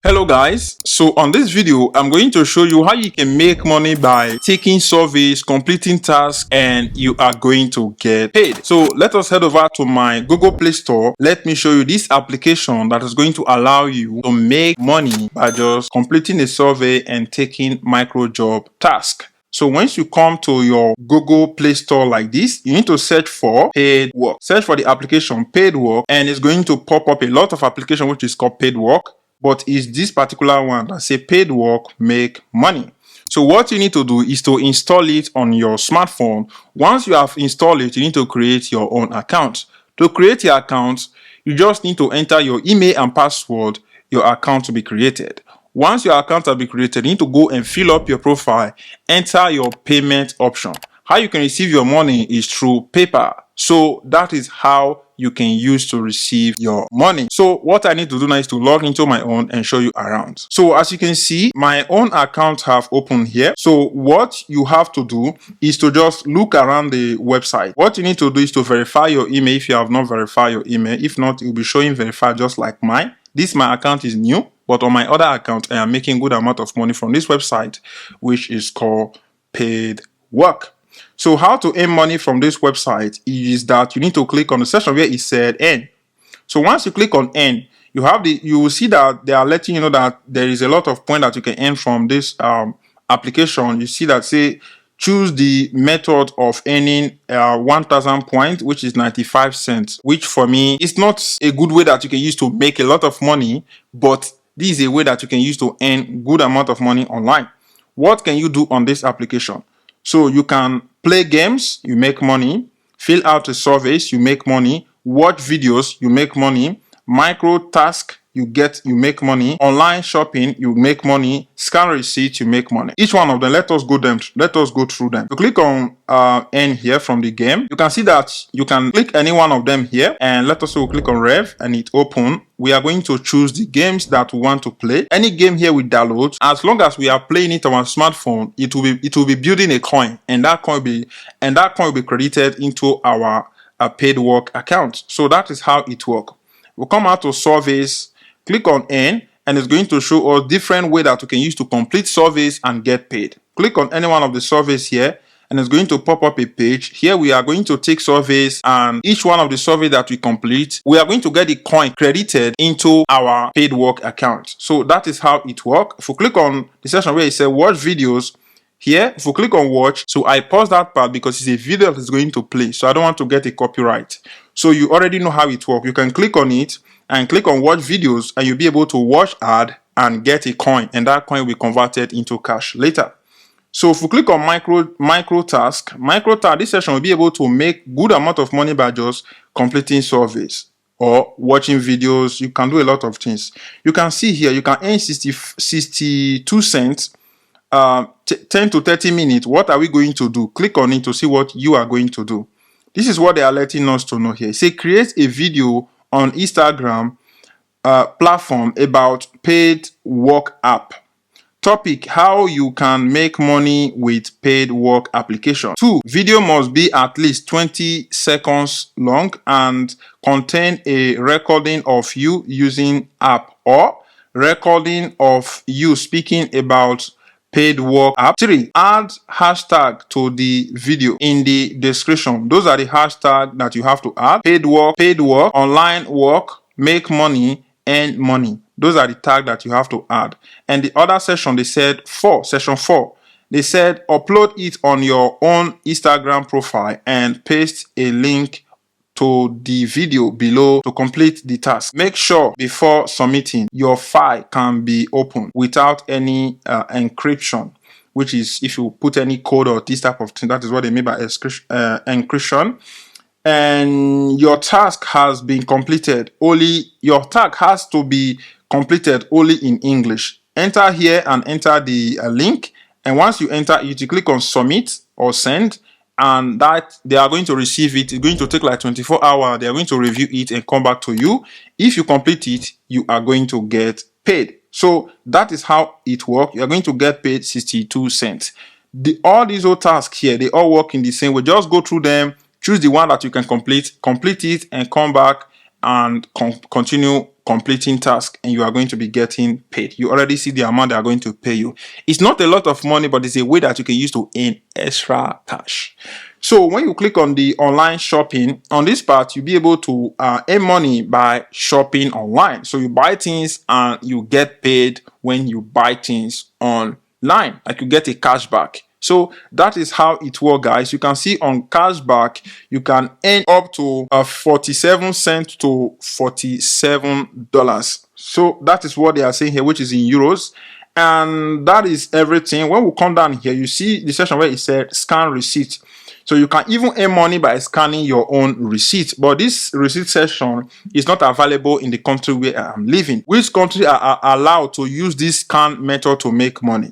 Hello guys, so on this video I'm going to show you how you can make money by taking surveys, completing tasks, and you are going to get paid. So let us head over to my Google Play Store. Let me show you this application that is going to allow you to make money by just completing a survey and taking micro job task. So once you come to your Google Play Store like this, you need to search for Paidwork. Search for the application Paidwork, and it's going to pop up a lot of applications which is called Paidwork. But it's this particular one that say Paidwork make money. So what you need to do is to install it on your smartphone. Once you have installed it, you need to create your own account. To create your account, you just need to enter your email and password. Your account will be created. Once your account has been created, you need to go and fill up your profile, enter your payment option. How you can receive your money is through PayPal. So that is how you can use to receive your money. So what I need to do now is to log into my own and show you around. So as you can see, my own account have opened here. So what you have to do is to just look around the website. What you need to do is to verify your email if you have not verified your email. If not, it will be showing verified just like mine. This my account is new, but on my other account, I am making good amount of money from this website, which is called Paidwork. So how to earn money from this website is that you need to click on the section where it said earn. So once you click on earn, you will see that they are letting you know that there is a lot of points that you can earn from this application. You see that say choose the method of earning 1,000 points, which is 95 cents, which for me is not a good way that you can use to make a lot of money, but this is a way that you can use to earn good amount of money online. What can you do on this application? So you can play games, you make money, fill out the surveys, you make money, watch videos, you make money, micro task, you make money, online shopping, you make money, scan receipt, you make money. Each one of them, let us go through them. You click on N here from the game. You can see that you can click any one of them here, and let us click on Rev and it open. We are going to choose the games that we want to play. Any game here we download, as long as we are playing it on our smartphone, it will be building a coin, and that coin will be credited into our Paidwork account. So that is how it works. We'll come out to surveys, click on Earn, and it's going to show us different ways that we can use to complete surveys and get paid. Click on any one of the surveys here, and it's going to pop up a page. Here we are going to take surveys, and each one of the surveys that we complete, we are going to get the coin credited into our Paidwork account. So that is how it works. If we click on the section where it says watch videos, here, if we click on watch, so I pause that part because it's a video that is going to play, so I don't want to get a copyright. So you already know how it works. You can click on it and click on watch videos, and you'll be able to watch ad and get a coin, and that coin will be converted into cash later. So if we click on micro task, this session will be able to make good amount of money by just completing surveys or watching videos. You can do a lot of things. You can see here, you can earn 62 cents, 10 to 30 minutes. What are we going to do? Click on it to see what you are going to do. This is what they are letting us to know here. Say create a video on Instagram platform about Paidwork app. Topic: how you can make money with Paidwork application. 2. Video must be at least 20 seconds long and contain a recording of you using app or recording of you speaking about Paidwork app. 3. Add hashtag to the video in the description. Those are the hashtags that you have to add. Paidwork, online work, make money, earn money. Those are the tags that you have to add. And the other section, they said section 4, they said upload it on your own Instagram profile and paste a link to the video below to complete the task. Make sure before submitting, your file can be opened without any encryption, which is if you put any code or this type of thing, that is what they mean by encryption. And your task has been completed. Your task has to be completed only in English. Enter here and enter the link, and once you enter it, you click on submit or send, and that they are going to receive it. It's going to take like 24 hours. They are going to review it and come back to you. If you complete it, you are going to get paid. So that is how it works. You are going to get paid 62 cents. All these old tasks here, they all work in the same way. Just go through them, choose the one that you can complete it, and come back and continue completing tasks, and you are going to be getting paid. You already see the amount they are going to pay you. It's not a lot of money, but it's a way that you can use to earn extra cash. So when you click on the online shopping, on this part, you'll be able to earn money by shopping online. So you buy things and you get paid when you buy things online, like you get a cashback. So that is how it works, guys. You can see on cashback, you can earn up to 47 cents to $47. So that is what they are saying here, which is in euros. And that is everything. When we come down here, you see the section where it said scan receipt. So you can even earn money by scanning your own receipt. But this receipt section is not available in the country where I'm living. Which countries are allowed to use this scan method to make money?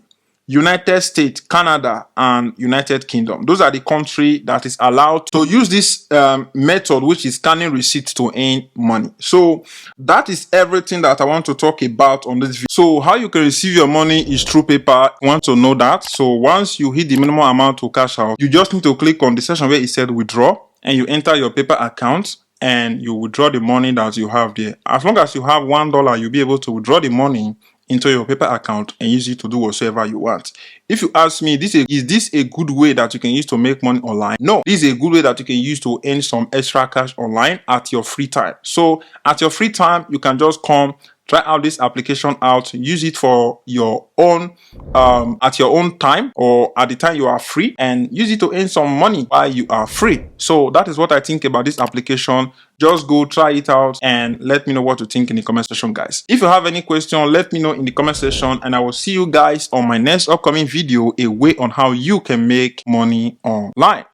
United States, Canada, and United Kingdom. Those are the countries that is allowed to use this method, which is scanning receipts to earn money. So that is everything that I want to talk about on this video. So how you can receive your money is through PayPal. You want to know that? So once you hit the minimum amount to cash out, you just need to click on the section where it said withdraw, and you enter your PayPal account and you withdraw the money that you have there. As long as you have $1, you'll be able to withdraw the money into your PayPal account and use it to do whatsoever you want. If you ask me, is this a good way that you can use to make money online? No, this is a good way that you can use to earn some extra cash online at your free time. So at your free time, you can just come try out this application out, use it for your own at your own time or at the time you are free, and use it to earn some money while you are free. So that is what I think about this application. Just go try it out and let me know what you think in the comment section, guys. If you have any question, let me know in the comment section, and I will see you guys on my next upcoming video, a way on how you can make money online.